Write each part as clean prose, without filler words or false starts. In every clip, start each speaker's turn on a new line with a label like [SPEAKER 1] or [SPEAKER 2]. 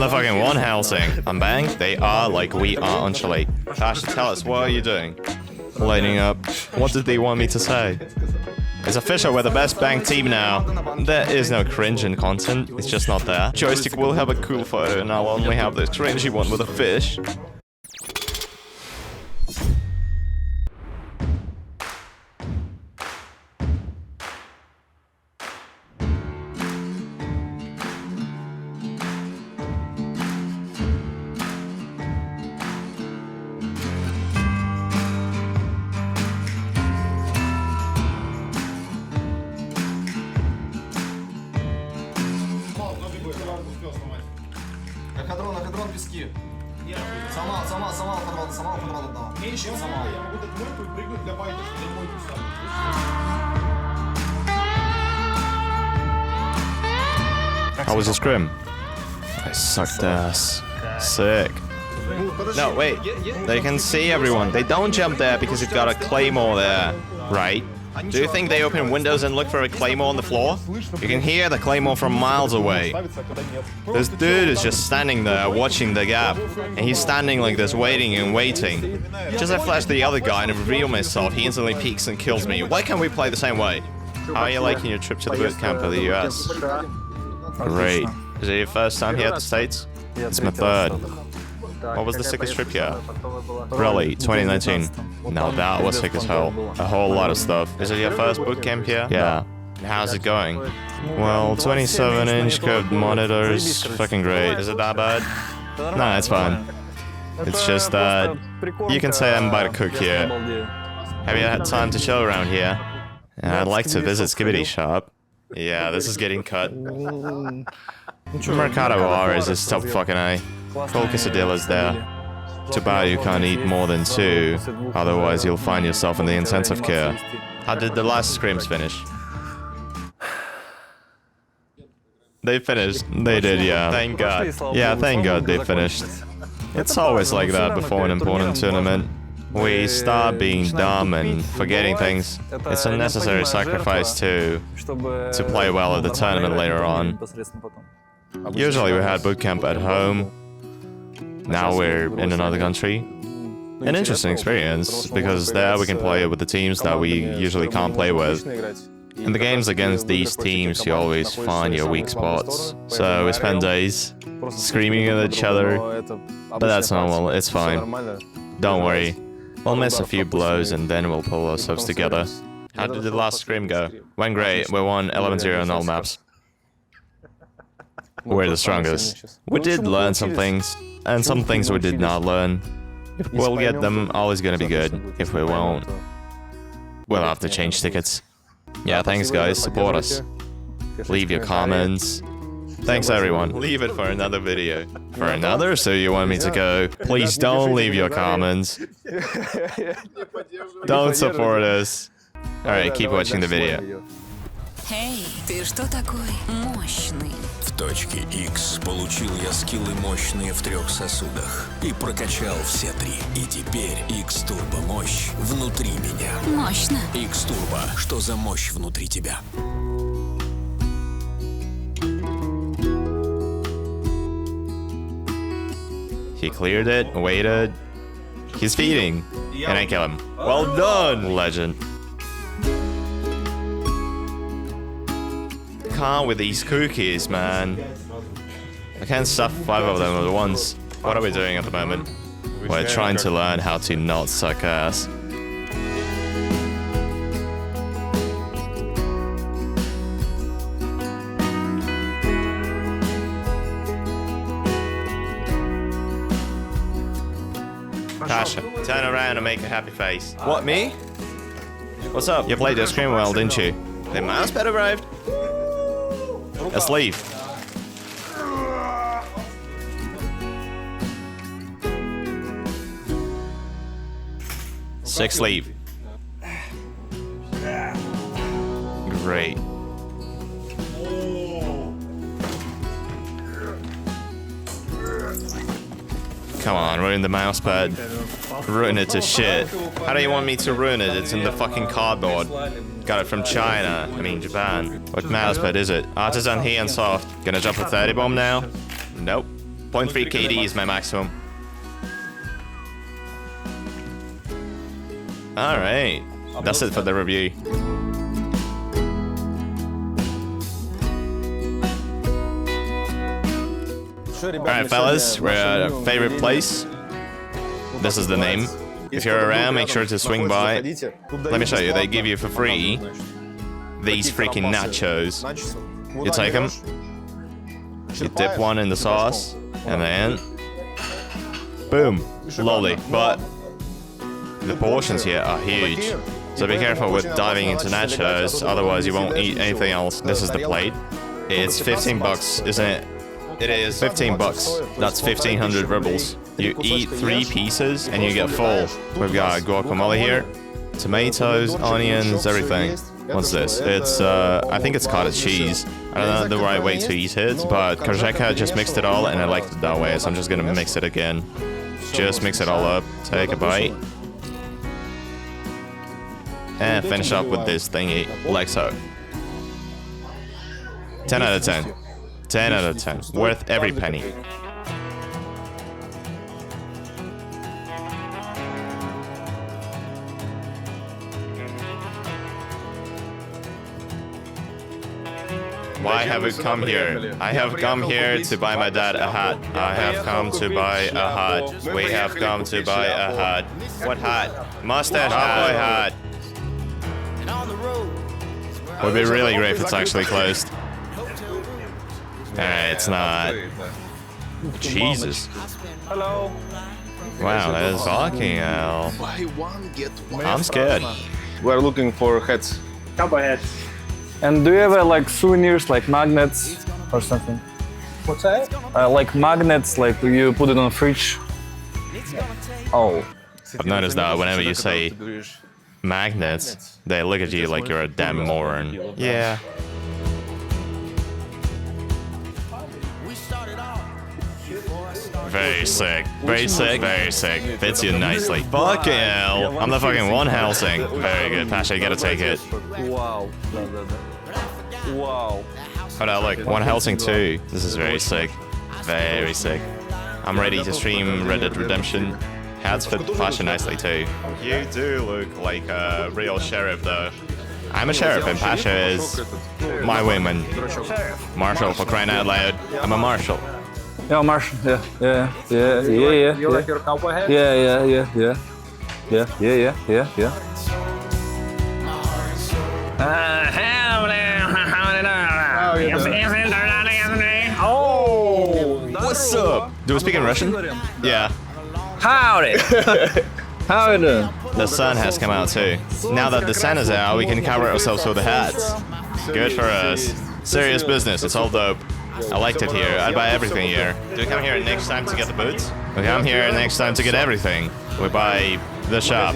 [SPEAKER 1] Motherfucking one housing. I'm bang. They are like we are on Chile. Gosh, tell us, what are you doing? Lighting up. What did they want me to say? It's official, we're the best bang team now. There is no cringe in content, it's just not there. Joystick will have a cool photo and I'll only have this cringy one with a fish.
[SPEAKER 2] Хадрон пески. Самал хадрон одного. Меньше самал. Я могу дать мойку и прыгнуть для байта, чтобы я мойку ставлю.
[SPEAKER 1] How was the scrim? I sucked ass. Sick. No, wait. They can see everyone. They don't jump there because you've got a claymore there, right? Do you think they open windows and look for a claymore on the floor? You can hear the claymore from miles away. This dude is just standing there watching the gap. And he's standing like this waiting and waiting. Just as I flash the other guy and reveal myself, he instantly peeks and kills me. Why can't we play the same way? How are you liking your trip to the boot camp of the US? Great. Is it your first time here at the States? It's my third. What was the sickest trip here? Really, 2019. Now that was sick as hell. A whole lot of stuff. Is it your first bootcamp here? Yeah. How's it going? Well, 27-inch curved monitors, fucking great. Is it that bad? Nah, it's fine. It's just that you can say I'm about to cook here. Have you had time to chill around here? I'd like to visit Skibidi shop. Yeah, this is getting cut. Mercado Bar is just top fucking A. Full quesadillas there. Too bad you can't eat more than 2, otherwise you'll find yourself in the intensive care. How did the last scrims finish? They finished. They did, yeah. Thank God. Yeah, thank God they finished. It's always like that before an important tournament. We start being dumb and forgetting things. It's a necessary sacrifice to play well at the tournament later on. Usually we had bootcamp at home. Now we're in another country. An interesting experience, because there we can play with the teams that we usually can't play with. In the games against these teams, you always find your weak spots. So we spend days screaming at each other, but that's normal, it's fine. Don't worry, we'll miss a few blows and then we'll pull ourselves together. How did the last scrim go? Went great, we won 11-0 on all maps. We're the strongest. We did learn some things, and some things we did not learn. If we'll get them, all is gonna be good. If we won't, we'll have to change tickets. Yeah, thanks guys, support us. Leave your comments. Thanks everyone. Leave it for another video. For another? So you want me to go? Please don't leave your comments. Don't support us. Alright, keep watching the video.
[SPEAKER 3] Эй, ты что такой мощный?
[SPEAKER 4] В точке X получил я скиллы мощные в 3 сосудах и прокачал все 3. И теперь X-турбо мощь внутри меня.
[SPEAKER 3] Мощно.
[SPEAKER 4] X-турбо, что за мощь внутри тебя?
[SPEAKER 1] He cleared it, waited. He's feeding, and I kill him. Well done, legend. Can't with these cookies, man. I can't stuff 5 of them at once. What are we doing at the moment? We're trying to learn how to not suck ass. Tasha, turn around and make a happy face. What, me? What's up? You played your screen well, didn't you? The mousepad arrived? Let's leave. Six leave. Great. Come on, ruin the mousepad. Ruin it to shit. How do you want me to ruin it? It's in the fucking cardboard. Got it from China. I mean, Japan. What mousepad is it? Artisan here and soft. Gonna drop a 30 bomb now? Nope. 0.3 KD is my maximum. Alright, that's it for the review. Alright fellas, we're at our favorite place. This is the name. If you're around, make sure to swing by. Let me show you, they give you for free these freaking nachos. You take them, you dip one in the sauce, and then boom, lolly. But the portions here are huge, so be careful with diving into nachos, otherwise you won't eat anything else. This is the plate. It's 15 bucks, isn't it? It is 15 bucks. That's 1,500 rubles. You eat 3 pieces and you get full. We've got guacamole here, tomatoes, onions, everything. What's this? It's, I think it's cottage cheese. I don't know the right way to eat it, but Korzeka just mixed it all and I liked it that way, so I'm just gonna mix it again. Just mix it all up, take a bite. And finish up with this thingy, like so. 10 out of 10. 10 out of 10. Worth every penny. Why have we come here? I have come here to buy my dad a hat. I have come to buy a hat. We have come to buy a hat. What hat? Mustache cowboy hat. Would be really great if it's actually closed. It's not. Jesus.
[SPEAKER 5] Hello.
[SPEAKER 1] Wow, that is fucking hell. I'm scared.
[SPEAKER 5] We're looking for hats.
[SPEAKER 6] Cowboy hats.
[SPEAKER 7] And do you have like souvenirs, like magnets or something?
[SPEAKER 6] What's that?
[SPEAKER 7] Like magnets, like you put it on the fridge. Oh.
[SPEAKER 1] I've noticed that whenever you say magnets, they look at you like you're a damn moron. Yeah. Very sick. Very sick. Very sick. Fits you nicely. Fucking hell. I'm the fucking one Helsing. Very good. Pasha, you gotta take it.
[SPEAKER 7] Wow. Wow.
[SPEAKER 1] Hold on, look. One Helsing 2. This is very sick. Very sick. I'm ready to stream Red Dead Redemption. Hats fit Pasha nicely too. You do look like a real sheriff though. I'm a sheriff and Pasha is my wingman. Marshal, for crying out loud. I'm a marshal.
[SPEAKER 7] Yeah, Marshall. Yeah.
[SPEAKER 6] You like your cowboy hat?
[SPEAKER 7] Yeah.
[SPEAKER 6] Oh!
[SPEAKER 1] What's up? Do we speak in Russian? Yeah.
[SPEAKER 7] Howdy. How you doing?
[SPEAKER 1] The sun has come out too. Now that the sun is out, we can cover ourselves with the hats. Good for us. Serious business, it's all dope. I liked it here. I'd buy everything here. Do we come here next time to get the boots? We come here next time to get everything. We buy the shop.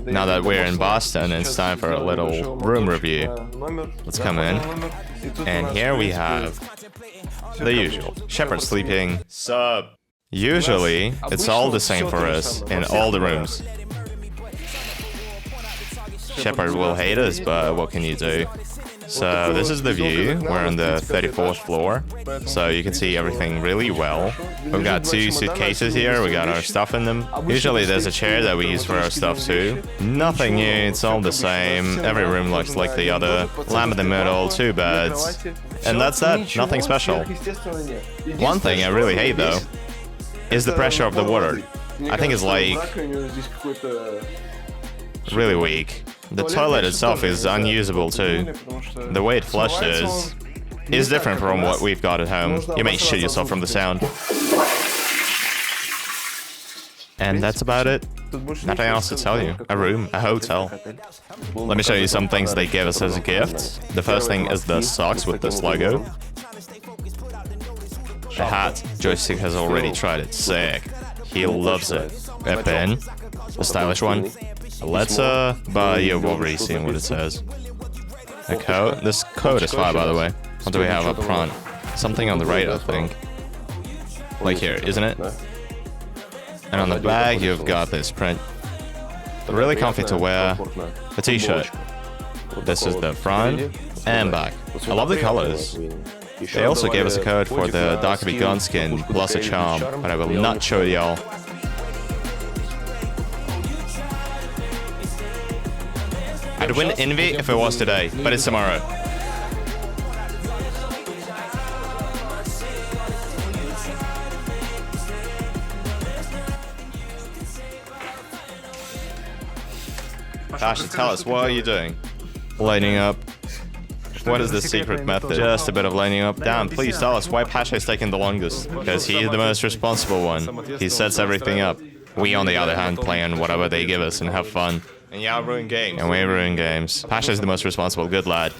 [SPEAKER 1] Now that we're in Boston, it's time for a little room review. Let's come in. And here we have the usual. Sheppard sleeping. Sup? Usually, it's all the same for us in all the rooms. Sheppard will hate us, but what can you do? So this is the view. We're on the 34th floor, so you can see everything really well. We've got 2 suitcases here, we got our stuff in them. Usually there's a chair that we use for our stuff too. Nothing new, it's all the same. Every room looks like the other. Lamp in the middle, 2 beds. And that's that, nothing special. One thing I really hate though, is the pressure of the water. I think it's like really weak. The toilet itself is unusable too. The way it flushes is different from what we've got at home. You may shit yourself from the sound. And that's about it. Nothing else to tell you. A room, a hotel. Let me show you some things they gave us as a gift. The first thing is the socks with this logo. The hat, Joystick has already tried it. Sick. He loves it. A pen, a stylish one. A letter, but you've already seen what it says. A coat. This coat is fire, by the way. What do we have up front? Something on the right, I think. Like here, isn't it? And on the back, you've got this print. Really comfy to wear. A t-shirt. This is the front and back. I love the colors. They also gave us a code for the darker begun skin plus a charm, but I will not show y'all. I'd win Envy if it was today, but it's tomorrow. Tasha, tell us, what are you doing? Lining up. What is the secret method? Just a bit of lining up. Damn, please tell us why Pasha is taking the longest. Because he's the most responsible one. He sets everything up. We, on the other hand, play on whatever they give us and have fun. And y'all ruin games. And we ruin games. Pasha is the most responsible. Good lad.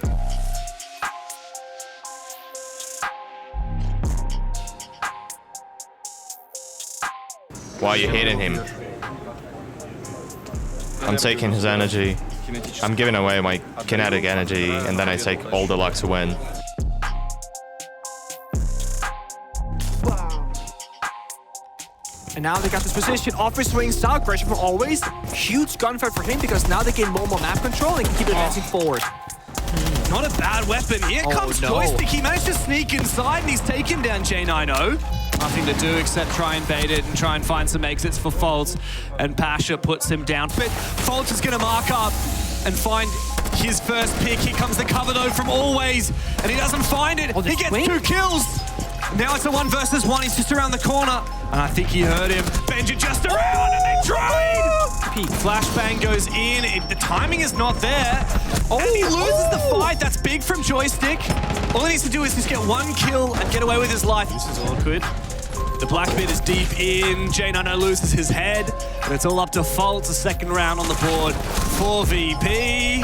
[SPEAKER 1] Why are you hitting him? I'm taking his energy. I'm giving away my kinetic energy, and then I take all the luck to win.
[SPEAKER 8] And now they got this position, offer swing, style pressure for always. Huge gunfight for him because now they gain more map control and can keep advancing forward.
[SPEAKER 9] Not a bad weapon. Here comes Joystick. He managed to sneak inside and he's taken down J90. Nothing to do except try and bait it and try and find some exits for Faults. And Pasha puts him down. But Faults is going to mark up and find his first pick. Here comes the cover though from Always. And he doesn't find it. He gets 2 kills. Now it's a 1 versus 1. He's just around the corner. And I think he heard him. Benja just around and they trade! Flashbang goes in. The timing is not there. And he loses the fight. That's big from Joystick. All he needs to do is just get 1 kill and get away with his life. This is awkward. The Blackbeard is deep in. J90 loses his head. And it's all up to Faults. A second round on the board for VP.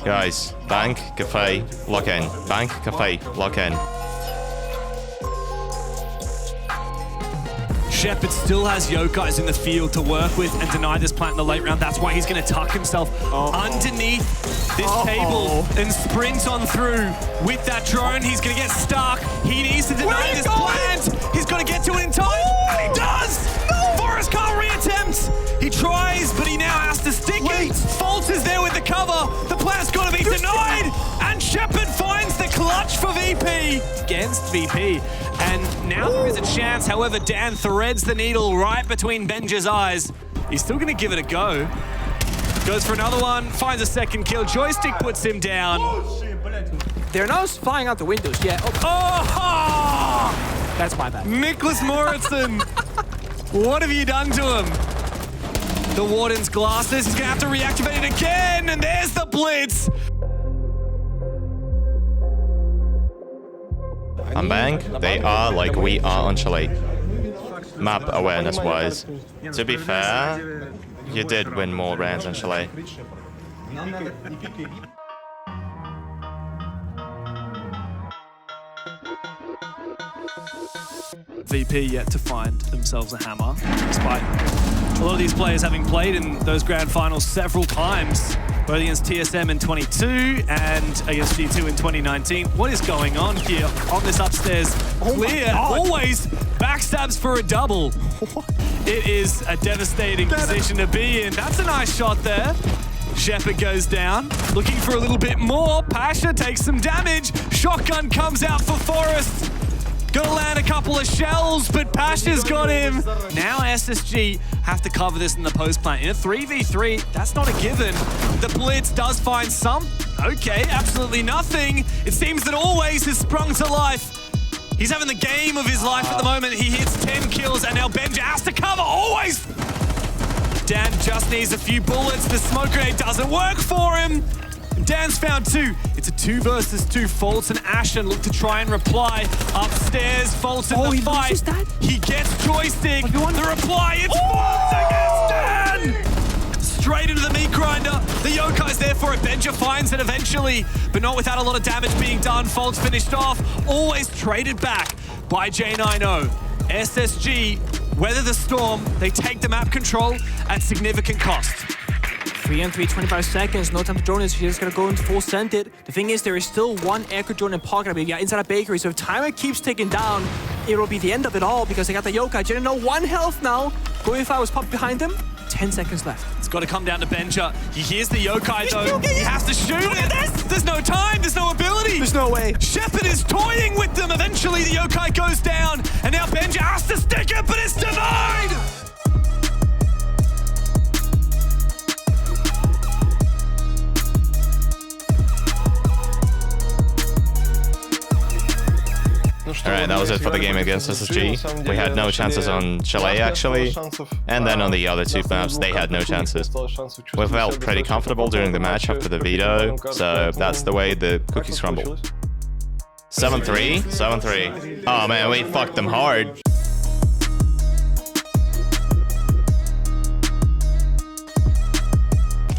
[SPEAKER 1] Guys, bank, cafe, lock in. Bank, cafe, lock in.
[SPEAKER 9] Sheppard still has Yokais in the field to work with and deny this plant in the late round. That's why he's going to tuck himself underneath this table and sprint on through with that drone. He's going to get stuck. He needs to deny this plant. He's got to get to it in time. And he does! Forrest can't reattempt. He tries, but he now has to stick it. Faults is there with the cover. The plant's got to be denied. And Sheppard finds the clutch for VP against VP. And now there is a chance, however, Dan threads the needle right between Benja's eyes. He's still going to give it a go. Goes for another one, finds a second kill. Joystick puts him down.
[SPEAKER 8] They're now flying out the windows. Yeah.
[SPEAKER 9] Oh!
[SPEAKER 8] That's my bad.
[SPEAKER 9] Nicholas Moritzen. What have you done to him? The Warden's glasses. He's going to have to reactivate it again. And there's the blitz.
[SPEAKER 1] On bank, they are like we are on Chalet. Map awareness-wise. To be fair, you did win more rounds on Chalet.
[SPEAKER 9] VP yet to find themselves a hammer, despite a lot of these players having played in those grand finals several times, both against TSM in 22 and against G2 in 2019. What is going on here on this upstairs clear? Always backstabs for a double. It is a devastating position to be in. That's a nice shot there. Sheppard goes down, looking for a little bit more. Pasha takes some damage. Shotgun comes out for Forrest. Gonna land a couple of shells, but Pasha's got him. Now SSG have to cover this in the post plant. In a 3v3, that's not a given. The blitz does find some. Okay, absolutely nothing. It seems that Always has sprung to life. He's having the game of his life at the moment. He hits 10 kills, and now Benja has to cover. Always! Dan just needs a few bullets. The smoke grenade doesn't work for him. Dan's found 2. It's a 2 versus 2. Faults and Ashen look to try and reply. Upstairs, Faults in the fight. He gets Joystick. The reply, it's Faults against Dan! straight into the meat grinder. The Yokai's there for it. Benja finds it eventually, but not without a lot of damage being done. Folks finished off, always traded back by J90. SSG weather the storm. They take the map control at significant cost.
[SPEAKER 8] 3 on 3, 25 seconds, no time to drone this. He's just gonna go into full scented. The thing is, there is still one aircraft drone in pocket. I mean, yeah, inside a bakery. So if timer keeps ticking down, it'll be the end of it all because they got the Yokai. Didn't know 1 health now. Going if I was popped behind him. 10 seconds left.
[SPEAKER 9] It's got to come down to Benja. He hears the Yokai though. He has to shoot it. There's no time. There's no ability.
[SPEAKER 8] There's no way.
[SPEAKER 9] Sheppard is toying with them. Eventually, the Yokai goes down, and now Benja has to stick it, but it's denied.
[SPEAKER 1] Alright, that was it for the game against SSG. We had no chances on Chalet actually, and then on the other 2 maps they had no chances. We felt pretty comfortable during the match after the veto, so that's the way the cookies crumble. 7-3? 7-3. Oh man, we fucked them hard.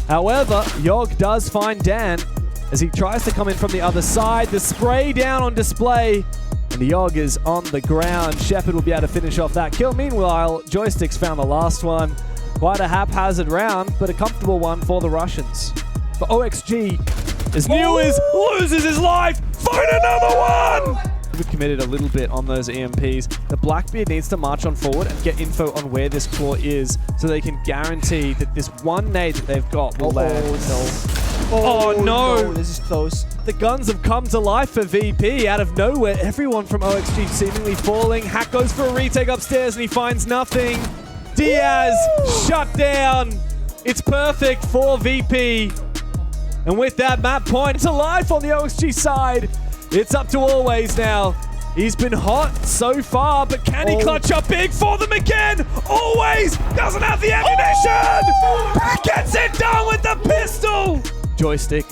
[SPEAKER 10] However, Yogg does find Dan as he tries to come in from the other side. The spray down on display. And the Yogg is on the ground. Sheppard will be able to finish off that kill. Meanwhile, Joystick's found the last one. Quite a haphazard round, but a comfortable one for the Russians. For OXG, as Newers loses his life, find another one! We've committed a little bit on those EMPs. The Blackbeard needs to march on forward and get info on where this claw is so they can guarantee that this one nade that they've got will land. Oh no!
[SPEAKER 8] This is close.
[SPEAKER 10] The guns have come to life for VP. Out of nowhere, everyone from OXG seemingly falling. Hack goes for a retake upstairs and he finds nothing. Diaz shut down. It's perfect for VP. And with that, map point to life on the OXG side. It's up to Always now. He's been hot so far, but can he clutch up big for them again? Always doesn't have the ammunition! Gets it done with the pistol! Joystick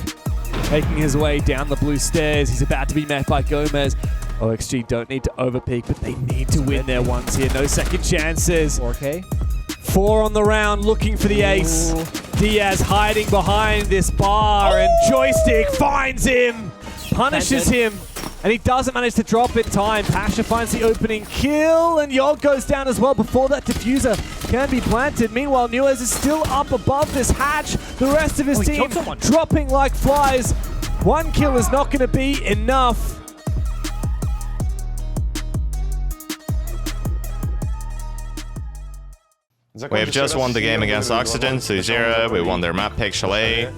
[SPEAKER 10] making his way down the blue stairs. He's about to be met by Gomez. OXG don't need to overpeak, but they need to win their ones here. No second chances.
[SPEAKER 8] 4K.
[SPEAKER 10] 4 on the round, looking for the ace. Diaz hiding behind this bar, and Joystick finds him, punishes him, and he doesn't manage to drop in time. P4sh4 finds the opening kill, and Yogg goes down as well before that diffuser can be planted. Meanwhile, Newers is still up above this hatch. The rest of his team dropping like flies. 1 kill is not going to be enough.
[SPEAKER 1] We have just won the game against Oxygen 2-0. We won their map pick Chalet.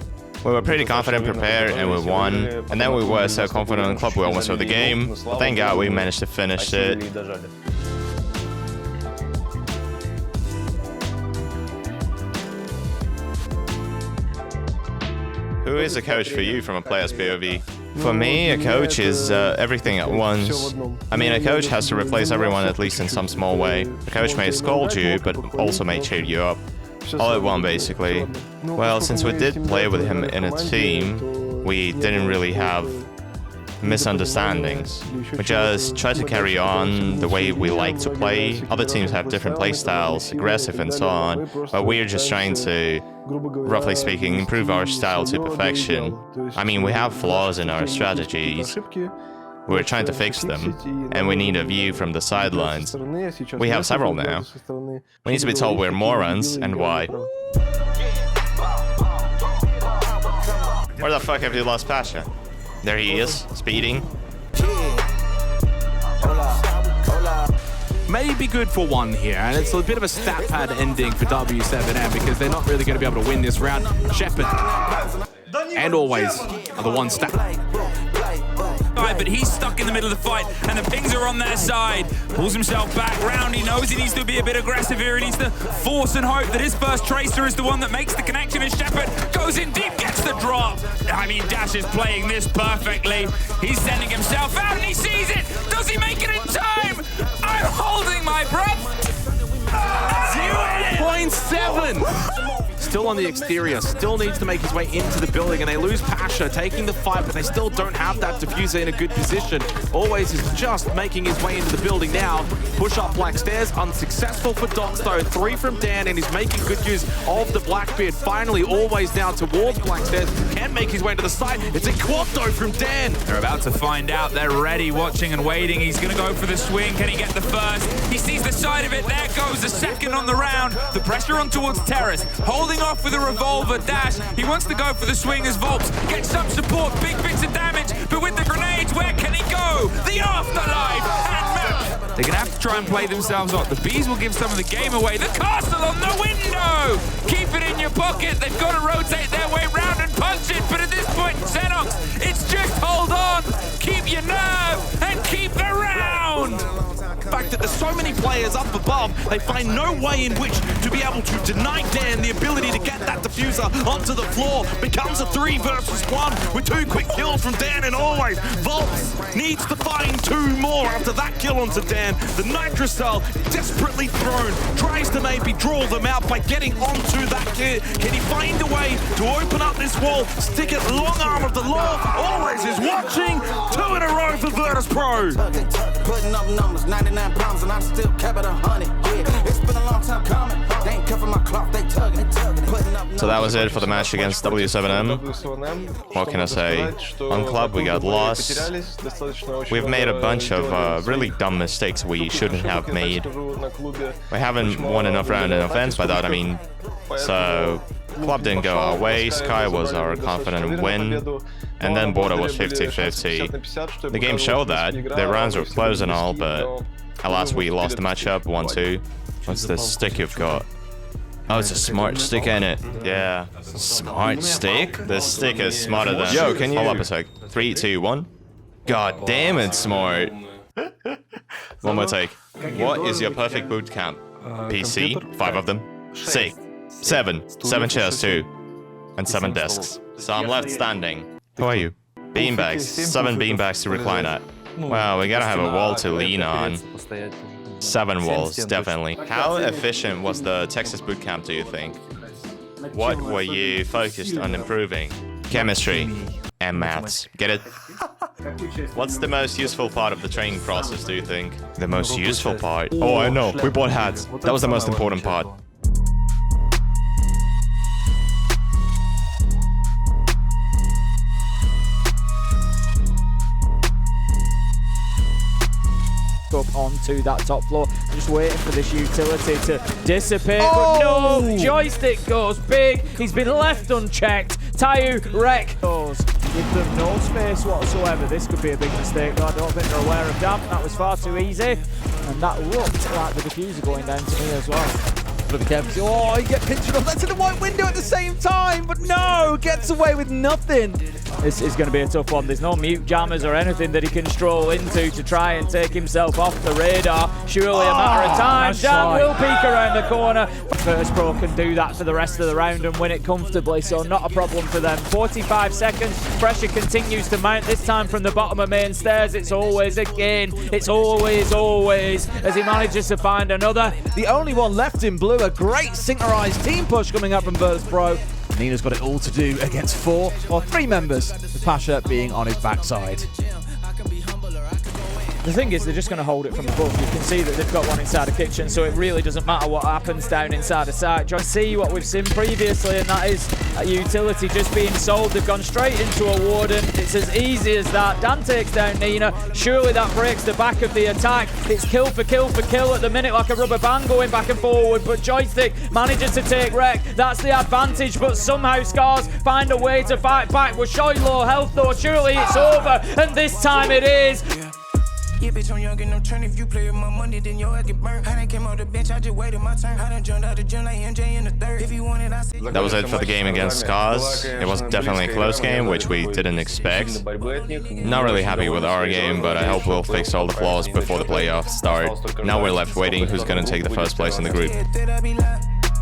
[SPEAKER 1] We were pretty confident, prepared, and we won. And then we were so confident in the club we almost won the game. Thank God we managed to finish it. Who is a coach for you from a player's POV? For me, a coach is everything at once. I mean, a coach has to replace everyone at least in some small way. A coach may scold you, but also may cheer you up. All at one, basically. Well, since we did play with him in a team, we didn't really have misunderstandings. We just try to carry on the way we like to play. Other teams have different play styles, aggressive and so on, but we're just trying to, roughly speaking, improve our style to perfection. I mean, we have flaws in our strategies. We're trying to fix them, and we need a view from the sidelines. We have several now. We need to be told we're morons, and why. Where the fuck have you lost P4sh4? There he is, speeding.
[SPEAKER 11] Maybe good for 1 here, and it's a bit of a stat pad ending for W7M because they're not really going to be able to win this round. Sheppard and Always are the 1 stat.
[SPEAKER 12] But he's stuck in the middle of the fight, and the pings are on their side. Pulls himself back round. He knows he needs to be a bit aggressive here. He needs to force and hope that his first tracer is the one that makes the connection, and Sheppard goes in deep, gets the drop. I mean, Dash is playing this perfectly. He's sending himself out, and he sees it. Does he make it in time? I'm holding my breath.
[SPEAKER 11] 0.7. still on the exterior, still needs to make his way into the building, and they lose p4sh4, taking the fight, but they still don't have that diffuser in a good position. Always is just making his way into the building now. Push up Black Stairs, unsuccessful for Dots though. 3 from Dan, and he's making good use of the Blackbeard. Finally, Always down towards Black Stairs, can make his way to the side. It's a quad though from Dan.
[SPEAKER 12] They're about to find out. They're ready, watching and waiting. He's going to go for the swing. Can he get the first? He sees the side of it. There goes the second on the round. The pressure on towards Terrace. Holding off with a revolver dash. He wants to go for the swing as Volps gets some support. Big bits of damage. But with the grenades, where can he go? The afterlife and map. They're going to have to try and play themselves off. The bees will give some of the game away. The castle on the window. Keep it in your pocket. They've got to rotate their way round and punch it. But at this point, Xenox, it's just hold on. Keep your nerve and keep the round.
[SPEAKER 11] The fact that there's so many players up above, they find no way in which to be able to deny Dan the ability to get that diffuser onto the floor. Becomes a 3 versus 1 with 2 quick kills from Dan, and Always Volts needs to find 2 more after that kill onto Dan. The Nitrocell desperately thrown, tries to maybe draw them out by getting onto that kid. Can he find a way to open up this wall, stick it long arm of the law? Always is watching. 2 in a row for Virtus.Pro.
[SPEAKER 13] Putting up numbers, 99 pounds, and I still kept it 100. Yeah, it's been a long time coming. They ain't covering my cloth, they tugging.
[SPEAKER 1] So that was it for the match against W7M. What can I say? On club we got lost. We've made a bunch of really dumb mistakes we shouldn't have made. We haven't won enough round in offense by that, I mean. So club didn't go our way, Sky was our confident win, and then Border was 50-50. The game showed that, the rounds were close and all, but alas we lost the matchup 1-2. What's the stick you've got? Oh, it's a smart stick, ain't it? Yeah. Smart stick? This stick is smarter than... Yo, can you... Hold up a sec. 3, 2, 1. God damn it, smart. One more take. What is your perfect boot camp? PC, 5 of them. 6, 7 chairs, 2. And 7 desks. So I'm left standing. Who are you? Beanbags. 7 beanbags to recline at. Well, we gotta have a wall to lean on. 7 walls, definitely. How efficient was the Texas bootcamp, do you think? What were you focused on improving? Chemistry and maths. Get it? What's the most useful part of the training process, do you think? The most useful part? Oh, I know. We bought hats. That was the most important part.
[SPEAKER 10] Up onto that top floor, just waiting for this utility to dissipate, but no, Joystick goes big, he's been left unchecked, Tayu wreck goes, give them no space whatsoever. This could be a big mistake though, I don't think they're aware of damp, that was far too easy, and that looked like the diffuser going down to me as well. Oh, he gets pictured up to the white window at the same time, but no, gets away with nothing. This is going to be a tough one. There's no mute jammers or anything that he can stroll into to try and take himself off the radar. Surely a matter of time. Dan will peek around the corner. Virtus.Pro can do that for the rest of the round and win it comfortably, so not a problem for them. 45 seconds, pressure continues to mount, this time from the bottom of main stairs. It's Always again. It's Always as he manages to find another.
[SPEAKER 14] The only one left in blue, a great synchronized team push coming up from Virtus.Pro. Nina's got it all to do against 4 or 3 members, with p4sh4 being on his backside.
[SPEAKER 10] The thing is, they're just going to hold it from above. You can see that they've got one inside the kitchen, so it really doesn't matter what happens down inside the site. Just see what we've seen previously, and that is a utility just being sold. They've gone straight into a warden. It's as easy as that. Dan takes down Nina. Surely that breaks the back of the attack. It's kill for kill for kill at the minute, like a rubber band going back and forward, but Joystick manages to take wreck. That's the advantage, but somehow Scarz find a way to fight back. We're showing low health though. Surely it's over, and this time it is.
[SPEAKER 13] Yeah, bitch, I'm young and I'm turning. If you play with my money, then your ass get burned. I done came out the bench, I just waited my turn. I done jumped out the gym like MJ in the third. If you want it, I said.
[SPEAKER 1] That was it for the game against Scarz. It was definitely a close game, which we didn't expect. Not really happy with our game, but I hope we'll fix all the flaws before the playoffs start. Now we're left waiting who's gonna take the first place in the group.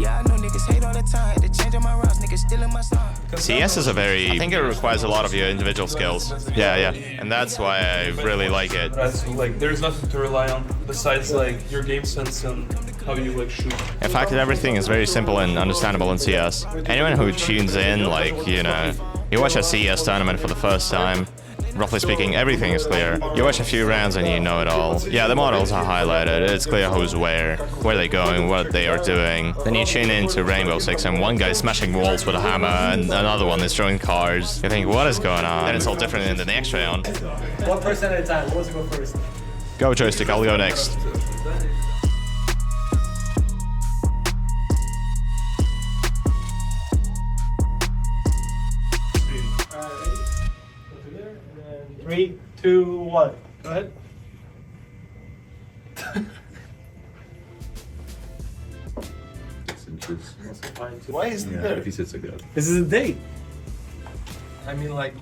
[SPEAKER 13] Yeah, I know niggas hate all the time. Had to change on my routes, niggas stealing my song.
[SPEAKER 1] CS is a very... I think it requires a lot of your individual skills. Yeah. And that's why I really like it.
[SPEAKER 7] Like, there's nothing to rely on besides, like, your game sense and
[SPEAKER 15] how you like shoot.
[SPEAKER 1] In fact, everything is very simple and understandable in CS. Anyone who tunes in, like, you know, you watch a CS tournament for the first time, roughly speaking, everything is clear. You watch a few rounds and you know it all. Yeah, the models are highlighted, it's clear who's where they're going, what they are doing. Then you tune in to Rainbow Six and one guy is smashing walls with a hammer and another one is throwing cars. You think, what is going on? Then it's all different in the next round.
[SPEAKER 15] 1 person at a time. Who wants to go first?
[SPEAKER 1] Go Joystick, I'll go next.
[SPEAKER 15] Three, 2, 1. Go ahead. Why is it there? This is a date. I mean, like.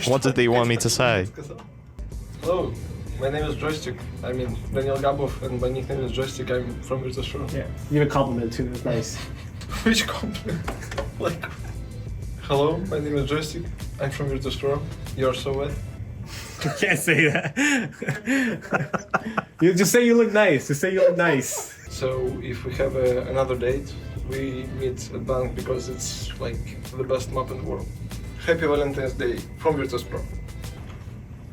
[SPEAKER 1] What did they want me to say?
[SPEAKER 16] Hello, my name is Joystick. I mean, Daniel Gabov, and my nickname is Joystick. I'm from Virtus.Pro.
[SPEAKER 15] Yeah, you have a compliment too. That's nice.
[SPEAKER 16] Which compliment? Like, hello, my name is Joystick. I'm from Virtus.Pro. You're so wet.
[SPEAKER 15] You can't say that. You just say you look nice. Just say you look nice.
[SPEAKER 16] So if we have another date, we meet at bank because it's like the best map in the world. Happy Valentine's Day from Virtus.Pro.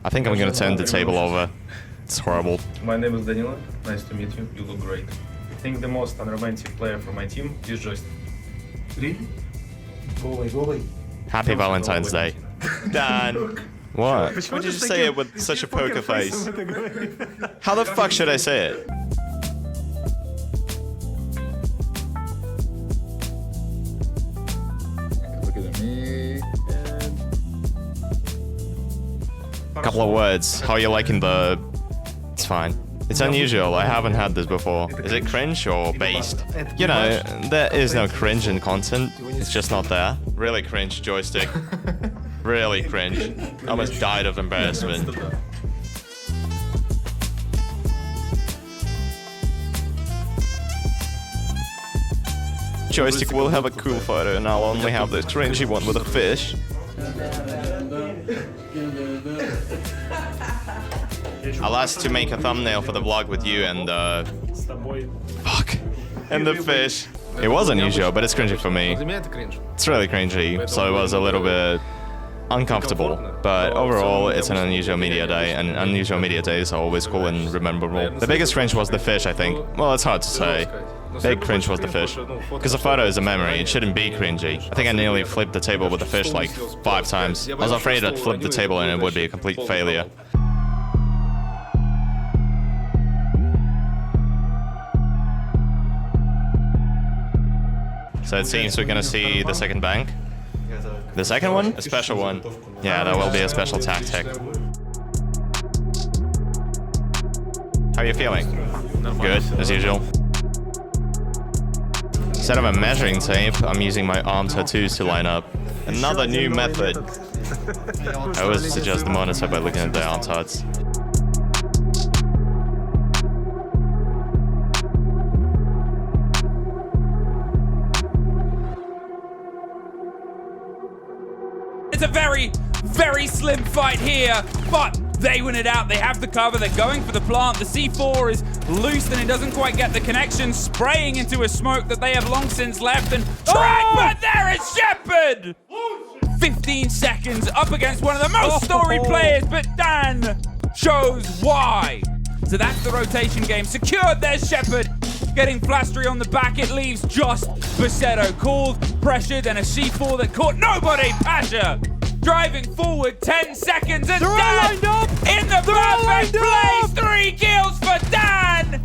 [SPEAKER 1] I think I'm gonna turn the table over. It's horrible.
[SPEAKER 17] My name is Danilo. Nice to meet you. You look great. I think the most unromantic player for my team is Joystick.
[SPEAKER 15] Really? Go away, go away.
[SPEAKER 1] Happy Valentine's Day. Dan. What? Why did you say it with such a poker face? How the fuck should I say it?
[SPEAKER 18] Look at me.
[SPEAKER 1] A couple of words. How are you liking the... It's fine. It's unusual. I haven't had this before. Is it cringe or based? You know, there is no cringe in content. It's just not there. Really cringe, Joystick. Really cringe. Almost died of embarrassment. Joystick will have a cool photo and I'll only have this cringy one with a fish. I'll ask to make a thumbnail for the vlog with you and fuck. And the fish. It was unusual, but it's cringy for me. It's really cringy, so it was a little bit uncomfortable. But overall, it's an unusual media day, and unusual media days are always cool and rememberable. The biggest cringe was the fish, I think. Well, it's hard to say. Big cringe was the fish. Because the photo is a memory, it shouldn't be cringy. I think I nearly flipped the table with the fish like 5 times. I was afraid I'd flip the table and it would be a complete failure. So it seems we're gonna see the second bank. The second one? A special one. Yeah, that will be a special tactic. How are you feeling? Good, as usual. Instead of a measuring tape, I'm using my arm tattoos to line up. Another new method. I always suggest the monitor by looking at the arm tats.
[SPEAKER 12] It's a very, very slim fight here, but they win it out. They have the cover. They're going for the plant. The C4 is loose and it doesn't quite get the connection, spraying into a smoke that they have long since left. And but there is Sheppard! 15 seconds up against one of the most storied players, but Dan shows why. So that's the rotation game secured. There's Sheppard getting Flastery on the back. It leaves just Basetto called, pressured, and a C4 that caught nobody. Pasha driving forward 10 seconds and Dan in the perfect place. 3 kills for Dan.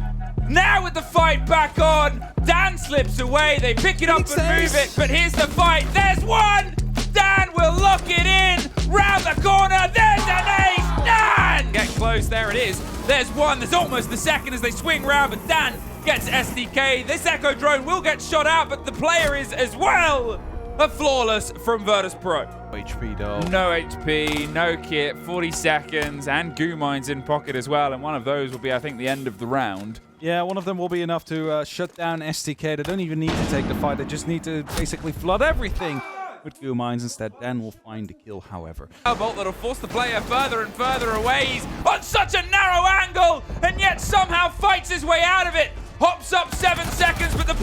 [SPEAKER 12] Now with the fight back on, Dan slips away. They pick it up and move it, but here's the fight. There's one. Dan will lock it in. Round the corner. There's an ace. Dan! Get close. There it is. There's one. There's almost the second as they swing round, but Dan gets SDK. This Echo drone will get shot out, but the player is as well. A flawless from Virtus.Pro.
[SPEAKER 14] HP though.
[SPEAKER 12] No HP, no kit, 40 seconds, and goo mines in pocket as well. And one of those will be, I think, the end of the round.
[SPEAKER 14] Yeah, one of them will be enough to shut down STK. They don't even need to take the fight. They just need to basically flood everything with goo mines instead. Dan will find the kill, however.
[SPEAKER 12] A bolt that'll force the player further and further away. He's on such a narrow angle, and yet somehow fights his way out of it. Hops up 7 seconds.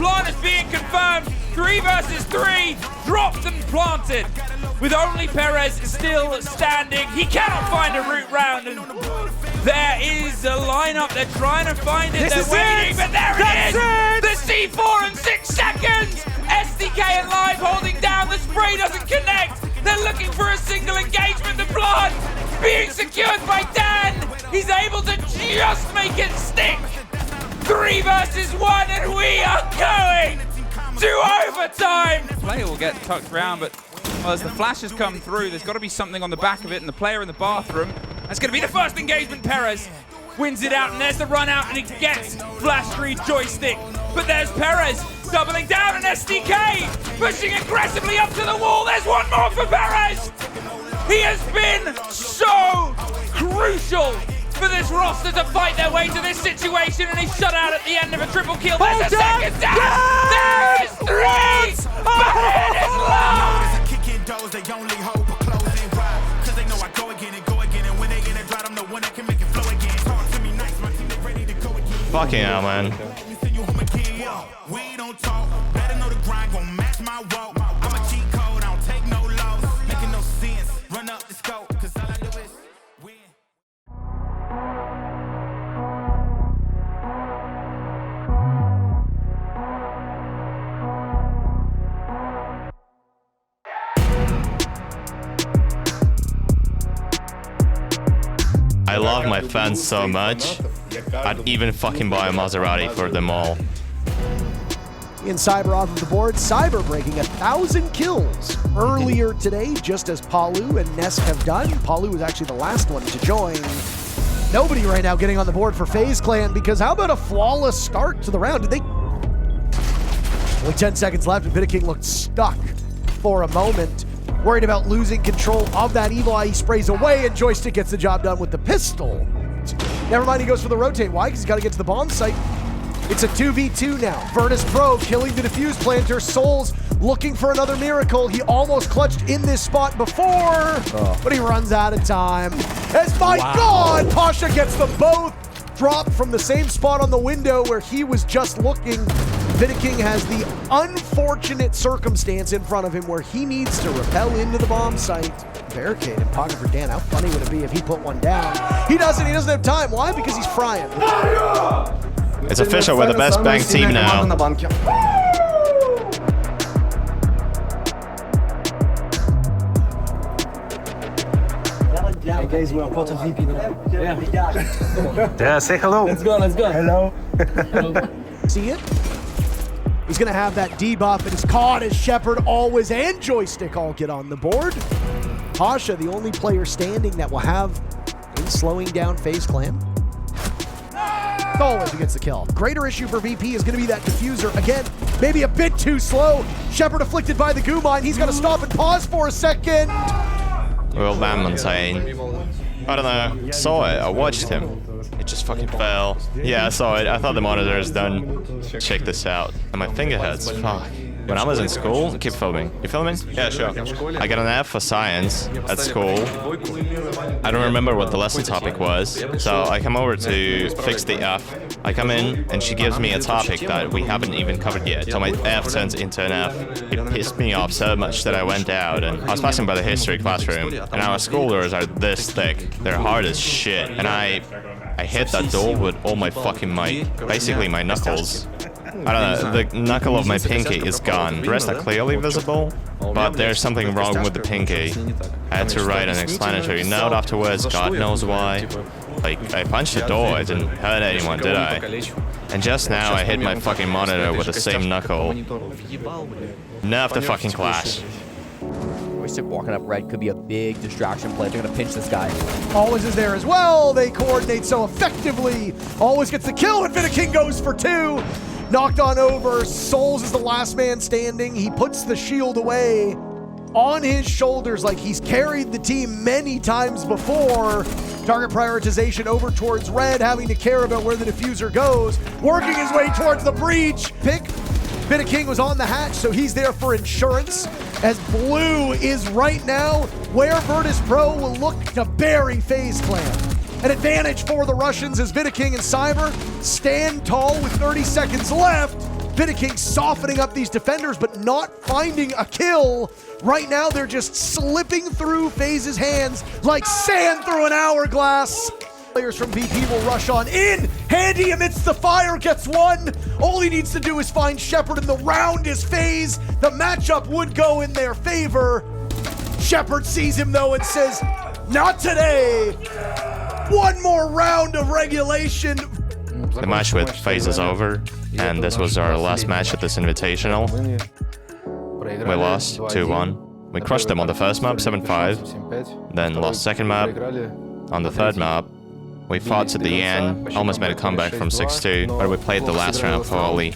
[SPEAKER 12] plant is being confirmed. 3 versus 3, dropped and planted. With only Perez still standing. He cannot find a route round. And there is a lineup. They're trying to find it. They're waiting, but there it is. The C4 in 6 seconds. SDK and Live holding down. The spray doesn't connect. They're looking for a single engagement to plant. Being secured by Dan. He's able to just make it stick. 3 versus 1, and we are going to overtime.
[SPEAKER 19] Player will get tucked around, but as the flashes come through, there's got to be something on the back of it, and the player in the bathroom.
[SPEAKER 12] That's going to be the first engagement. Perez wins it out, and there's the run out, and he gets flash 3 Joystick. But there's Perez doubling down, and SDK pushing aggressively up to the wall. There's one more for Perez. He has been so crucial for this roster to fight their way to this situation, and he's shut out at the end of a triple kill. There's a second down. There is 3. But it is low.
[SPEAKER 13] They only hope for closing ride, cause they know I go again, and when they in a drought, I'm the one that can make it flow again. Talk to me nice, my team, they ready to go again.
[SPEAKER 1] Fucking hell, man.
[SPEAKER 13] We don't talk, better know the grind gon' match my walk. I'm a cheat code, I don't take no loss, making no sense, run up the scope, cause all I do is win.
[SPEAKER 1] I love my fans so much, I'd even fucking buy a Maserati for them all.
[SPEAKER 20] In Cyber off of the board, Cyber breaking 1,000 kills earlier today, just as Palu and Ness have done. Palu was actually the last one to join. Nobody right now getting on the board for FaZe Clan, because how about a flawless start to the round? Did they... Only 10 seconds left, and King looked stuck for a moment. Worried about losing control of that Evil Eye. He sprays away, and Joystick gets the job done with the pistol. Never mind, he goes for the rotate. Why? Because he's got to get to the bomb site. It's a 2v2 now. Virtus.Pro killing the defuse planter. Souls looking for another miracle. He almost clutched in this spot before, but he runs out of time. As my God, Pasha gets them both dropped from the same spot on the window where he was just looking. King has the unfortunate circumstance in front of him where he needs to rappel into the bomb site. Barricade in pocket for Dan. How funny would it be if he put one down? He doesn't have time. Why? Because he's frying.
[SPEAKER 1] It's official, we're the best bank team now.
[SPEAKER 6] Hey guys, we're part of VP now.
[SPEAKER 15] Yeah, say hello.
[SPEAKER 6] Let's go.
[SPEAKER 15] Hello.
[SPEAKER 20] See it? He's gonna have that debuff, and is caught as Sheppard always and Joystick all get on the board. Pasha, the only player standing that will have in slowing down FaZe Clan. Always gets the kill. Greater issue for VP is going to be that diffuser. Again, maybe a bit too slow. Sheppard afflicted by the goo mine. He's got to stop and pause for a second.
[SPEAKER 1] Well, man, saying, I don't know. Saw it. I watched him. It just fucking fell. Yeah, I saw it. I thought the monitor is done. Check this out. And my finger hurts. Fuck. When I was in school, keep filming. You filming? Yeah, sure. I got an F for science at school. I don't remember what the lesson topic was, so I come over to fix the F. I come in, and she gives me a topic that we haven't even covered yet, so my F turns into an F. It pissed me off so much that I went out, and I was passing by the history classroom, and our school doors are this thick. They're hard as shit, and I hit that door with all my fucking might, basically my knuckles. I don't know, the knuckle of my pinky is gone. The rest are clearly visible, but there's something wrong with the pinky. I had to write an explanatory note afterwards, God knows why. Like, I punched the door, I didn't hurt anyone, did I? And just now I hit my fucking monitor with the same knuckle. Nerf the fucking class.
[SPEAKER 21] Joystick walking up red could be a big distraction play. They're gonna pinch this guy.
[SPEAKER 20] Always is there as well. They coordinate so effectively. Always gets the kill, and King goes for 2. Knocked on over. Souls is the last man standing. He puts the shield away on his shoulders like he's carried the team many times before. Target prioritization over towards red, having to care about where the diffuser goes. Working his way towards the breach. King was on the hatch, so he's there for insurance. As blue is right now where Virtus.Pro will look to bury FaZe Clan. An advantage for the Russians as King and Cyber stand tall with 30 seconds left. King softening up these defenders, but not finding a kill. Right now, they're just slipping through FaZe's hands like sand through an hourglass. Players from VP will rush on in. Handy amidst the fire gets one. All he needs to do is find Sheppard, and the round is FaZe. The matchup would go in their favor. Sheppard sees him though and says, not today. One more round of regulation.
[SPEAKER 1] The match with FaZe is over, and this was our last match at this Invitational. We lost 2-1. We crushed them on the first map, 7-5, then lost second map. On the third map, we fought to the end, almost made a comeback from 6-2, but we played the last round poorly.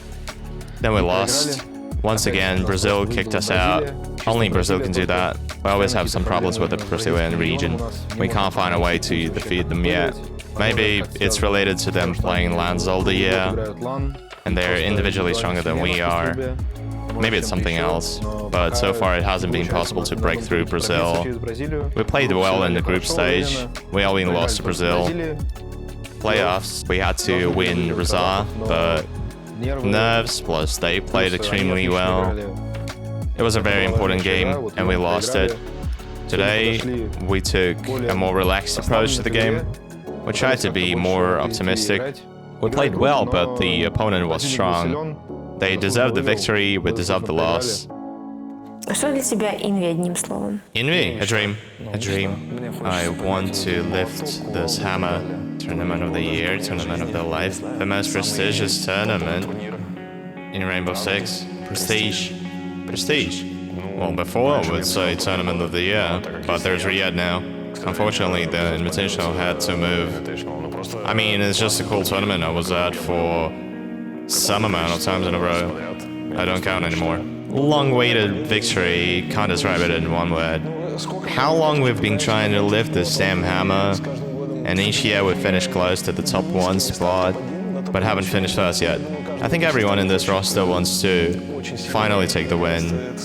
[SPEAKER 1] Then we lost. Once again, Brazil kicked us out. Only Brazil can do that. We always have some problems with the Brazilian region. We can't find a way to defeat them yet. Maybe it's related to them playing LANs all the year, and they're individually stronger than we are. Maybe it's something else, but so far it hasn't been possible to break through Brazil. We played well in the group stage. We only lost to Brazil. Playoffs, we had to win RazaH, but nerves, plus they played extremely well. It was a very important game, and we lost it. Today, we took a more relaxed approach to the game. We tried to be more optimistic. We played well, but the opponent was strong. They deserved the victory, we deserved the loss.
[SPEAKER 2] Что для тебя Инви одним словом?
[SPEAKER 1] Envy, a dream. A dream. I want to lift this hammer. Tournament of the year, tournament of their life. The most prestigious tournament in Rainbow Six. Prestige. Prestige. Well, before I would say tournament of the year, but there's Riyadh now. Unfortunately, the Invitational had to move. I mean, it's just a cool tournament I was at for some amount of times in a row. I don't count anymore. Long-awaited victory, can't describe it in one word. How long we've been trying to lift this damn hammer, and each year we finish close to the top 1 spot, but haven't finished first yet. I think everyone in this roster wants to finally take the win.